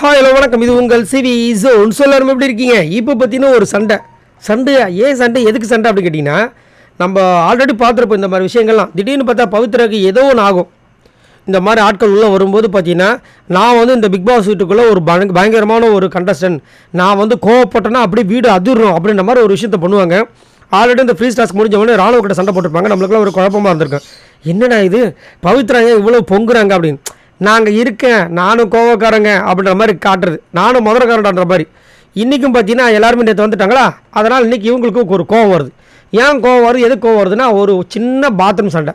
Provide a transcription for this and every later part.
Hello வணக்கம். இது உங்கள் சிவி ஜோன். எல்லாரும் எப்படி இருக்கீங்க? இப்போ பார்த்தீங்கன்னா ஒரு சண்டையா? ஏன் சண்டை, எதுக்கு சண்டை அப்படின்னு கேட்டிங்கன்னா, நம்ம ஆல்ரெடி பார்த்துருப்போம் இந்த மாதிரி விஷயங்கள்லாம். திடீர்னு பார்த்தா பவித்ராக்கு ஏதோ ஒன்று ஆகும். இந்த மாதிரி ஆட்கள் உள்ளே வரும்போது பார்த்தீங்கன்னா, நான் வந்து இந்த பிக் பாஸ் வீட்டுக்குள்ளே ஒரு பயங்கரமான ஒரு கண்டஸ்டன்ட், நான் வந்து கோவப்பட்டேன்னா அப்படியே வீடு அதிரணும் அப்படின்ற மாதிரி ஒரு விஷயத்த பண்ணுவாங்க. ஆல்ரெடி இந்த ஃப்ரீ ஸ்டாஸ்க் முடிஞ்சவொடனே ராணுவ கிட்ட சண்டை போட்டிருப்பாங்க. நம்மளுக்குலாம் ஒரு குழப்பமாக இருந்திருக்கும். என்னடா இது பவித்ரா ஏன் இவ்வளோ பொங்குறாங்க அப்படின்னு. நாங்கள் இருக்கேன், நானும் கோவக்காரங்க அப்படின்ற மாதிரி காட்டுறது, நானும் மதுரக்காரன்ற மாதிரி. இன்றைக்கும் பார்த்தீங்கன்னா எல்லாருமே நேற்று வந்துட்டாங்களா, அதனால் இன்றைக்கி இவங்களுக்கு ஒரு கோவம் வருது. ஏன் கோவம் வருது, எது கோவம் வருதுன்னா, ஒரு சின்ன பாத்ரூம் சண்டை.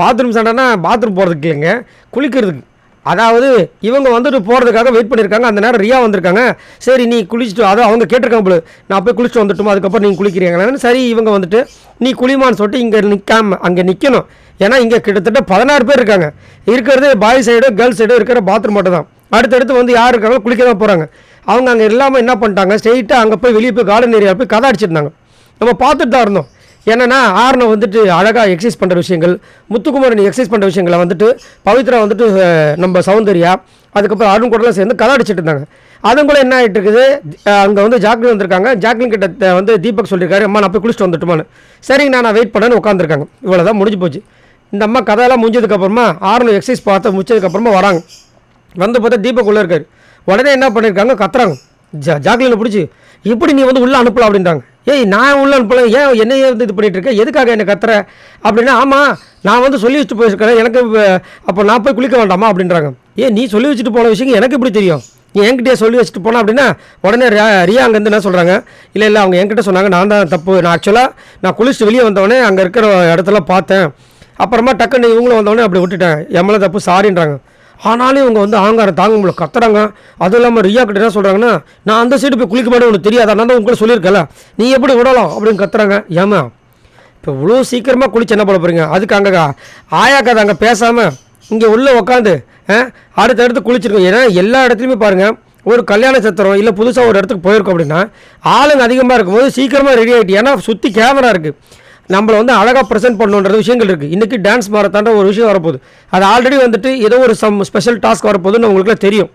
பாத்ரூம் சண்டைனா பாத்ரூம் போகிறதுக்கு இல்லைங்க, குளிக்கிறதுக்கு. அதாவது இவங்க வந்துட்டு போகிறதுக்காக வெயிட் பண்ணியிருக்காங்க. அந்த நேரம் ரியா வந்திருக்காங்க. சரி நீ குளிச்சுட்டு, அதை அவங்க கேட்டிருக்காங்க போல, நான் போய் குளிச்சுட்டு வந்துட்டோம், அதுக்கப்புறம் நீங்கள் குளிக்கிறீங்களா. சரி இவங்க வந்துட்டு நீ குளிமான்னு சொல்லிட்டு இங்கே நிற்காம அங்கே நிற்கணும். ஏன்னா இங்கே கிட்டத்தட்ட 16 பேர் இருக்காங்க. இருக்கிறது பாய் சைடு கேர்ள்ஸ் சைடு இருக்கிற பாத்ரூம் மட்டும் தான். அடுத்தடுத்து வந்து யார் இருக்காங்களோ குளிக்க தான் போகிறாங்க. அவங்க அங்கே இல்லாமல் என்ன பண்ணிட்டாங்க, ஸ்ட்ரெயிட்டாக அங்கே போய் வெளியே போய் கார்டன் ஏரியா போய் கதை அடிச்சிருந்தாங்க. நம்ம பார்த்துட்டு தான் இருந்தோம். என்னென்னா ஆர்னை வந்துட்டு அழகாக எக்ஸசைஸ் பண்ணுற விஷயங்கள், முத்துக்குமாரன் எக்ஸசைஸ் பண்ணுற விஷயங்களை வந்துட்டு பவித்ரா வந்துட்டு நம்ம சௌந்தர்யா அதுக்கப்புறம் அருண் கூடலாம் சேர்ந்து கதை அடிச்சிட்டு இருந்தாங்க. அதுவும் கூட என்ன ஆகிட்டு இருக்குது, அங்கே வந்து ஜாக்லின் வந்திருக்காங்க. ஜாக்லின் கிட்ட வந்து தீபக் சொல்லியிருக்காரு, அம்மா நான் போய் குளிச்சுட்டு வந்துட்டுமான்னு. சரிங்க நான் வெயிட் பண்ணேன்னு உட்காந்துருக்காங்க. இவ்வளோ தான் முடிஞ்சு போச்சு. இந்த அம்மா கதையெல்லாம் முடிஞ்சதுக்கப்புறமா ஆர்னு எக்ஸசைஸ் பார்த்து முடிச்சதுக்கப்புறமா வராங்க. வந்து பார்த்தா தீபக் உள்ளே இருக்காரு. உடனே என்ன பண்ணியிருக்காங்க, கத்துறாங்க. ஜாக்லினை பிடிச்சி இப்படி நீ வந்து உள்ளே அனுப்பலாம் அப்படின்றாங்க. ஏய் நான் உள்ளே அனுப்பலாம், ஏன் என்னையே வந்து இது பண்ணிகிட்டு இருக்கேன், எதுக்காக என்னை கத்துற அப்படின்னா, ஆமாம் நான் வந்து சொல்லி வச்சுட்டு போயிருக்கிறேன், எனக்கு அப்போ நான் போய் குளிக்க வேண்டாமா அப்படின்றாங்க. ஏன் நீ சொல்லி வச்சுட்டு போன விஷயம் எனக்கு எப்படி தெரியும், நீ என்கிட்டயே சொல்லி வச்சுட்டு போனா அப்படின்னா. உடனே ரியா அங்கேருந்து என்ன சொல்கிறாங்க, இல்லை அவங்க என்கிட்ட சொன்னாங்க, நான் தான் தப்பு, நான் ஆக்சுவலாக நான் குளிச்சுட்டு வெளியே வந்தவொடனே அங்கே இருக்கிற இடத்துல பார்த்தேன், அப்புறமா டக்குன்னு இவங்களும் வந்தவொடனே அப்படி விட்டுட்டேன், எம்எல்ஏ தப்பு சாரின்றாங்க. ஆனாலும் இவங்க வந்து ஆங்காரம் தாங்க முடியல, கத்துறாங்க. அதுவும் இல்லாமல் ரியா கிட்ட என்ன சொல்கிறாங்கன்னா, நான் அந்த சைடு போய் குளிக்க மாட்டேன் உனக்கு தெரியாது, நான் தான் உங்களுக்கு சொல்லியிருக்கல, நீ எப்படி விடலாம் அப்படின்னு கத்துறாங்க. ஏமா இப்போ இவ்வளோ சீக்கிரமாக குளிச்சு என்ன பண்ண போகிறீங்க, அதுக்கு அங்கே ஆயாக்காது அங்கே பேசாமல் இங்கே உள்ளே உட்காந்து அடுத்தடுத்து குளிச்சிருக்கோம். ஏன்னா எல்லா இடத்துலையுமே பாருங்கள், ஒரு கல்யாண சத்திரம் இல்லை புதுசாக ஒரு இடத்துக்கு போயிருக்கோம் அப்படின்னா ஆளுங்க அதிகமாக இருக்கும்போது சீக்கிரமாக ரெடி ஆகிட்டு, ஏன்னா சுற்றி கேமரா இருக்குது, நம்மளை வந்து அழகாக ப்ரெசென்ட் பண்ணணுன்ற விஷயங்கள் இருக்குது. இன்றைக்கி டான்ஸ் மாரத்தான்ற ஒரு விஷயம் வரப்போகுது, அது ஆல்ரெடி வந்துட்டு ஏதோ ஒரு ஸ்பெஷல் டாஸ்க் வரப்போகுதுன்னு உங்களுக்குலாம் தெரியும்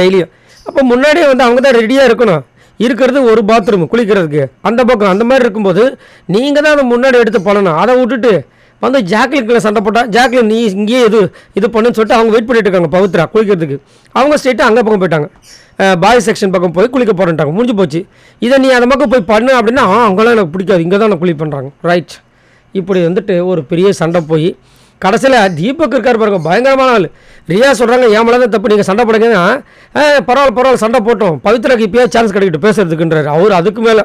டெய்லியும். அப்போ முன்னாடியே வந்து அவங்க தான் ரெடியாக இருக்கணும். இருக்கிறது ஒரு பாத்ரூம் குளிக்கிறதுக்கு அந்த பக்கம், அந்த மாதிரி இருக்கும்போது நீங்கள் தான் அதை முன்னாடி எடுத்து பண்ணணும். அதை விட்டுட்டு வந்து ஜாக்லின்ல சண்டை போட்டால், ஜாக்லின் நீ இங்கேயே இது பண்ணுன்னு சொல்லிட்டு அவங்க வெயிட் பண்ணிட்டு இருக்காங்க பவித்ரா குளிக்கிறதுக்கு. அவங்க ஸ்ட்ரெயிட்டாக அங்கே பக்கம் போயிட்டாங்க, பாய்ஸ் செக்ஷன் பக்கம் போய் குளிக்க போகிறேன்ட்டாங்க. முடிஞ்சு போச்சு. இதை நீ அந்த பக்கம் போய் பண்ணு அப்படின்னா அவங்களாம் எனக்கு பிடிக்காது, இங்கே தான் நான் குளி பண்ணுறாங்க. ரைட், இப்படி வந்துட்டு ஒரு பெரிய சண்டை போய் கடைசியில் தீபக் இருக்கார் பாருங்க, பயங்கரமான ஆள். ரியா சொல்கிறாங்க என் மேலே தான் தப்பு, நீங்கள் சண்டை போடுங்கன்னா பரவாயில்ல சண்டை போட்டோம், பவித்ராக்கு இப்போயே சான்ஸ் கிடைக்கிட்டு பேசுறதுக்குன்றார் அவர். அதுக்கு மேலே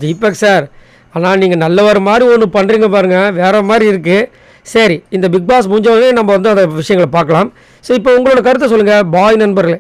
தீபக் சார், ஆனால் நீங்கள் நல்லவர் மாதிரி ஒன்று பண்ணுறீங்க பாருங்கள், வேறு மாதிரி இருக்குது. சரி, இந்த பிக் பாஸ் முடிஞ்சவொடனே நம்ம வந்து அந்த விஷயங்களை பார்க்கலாம். ஸோ இப்போ உங்களோட கருத்தை சொல்லுங்கள் பாய் நண்பர்களே.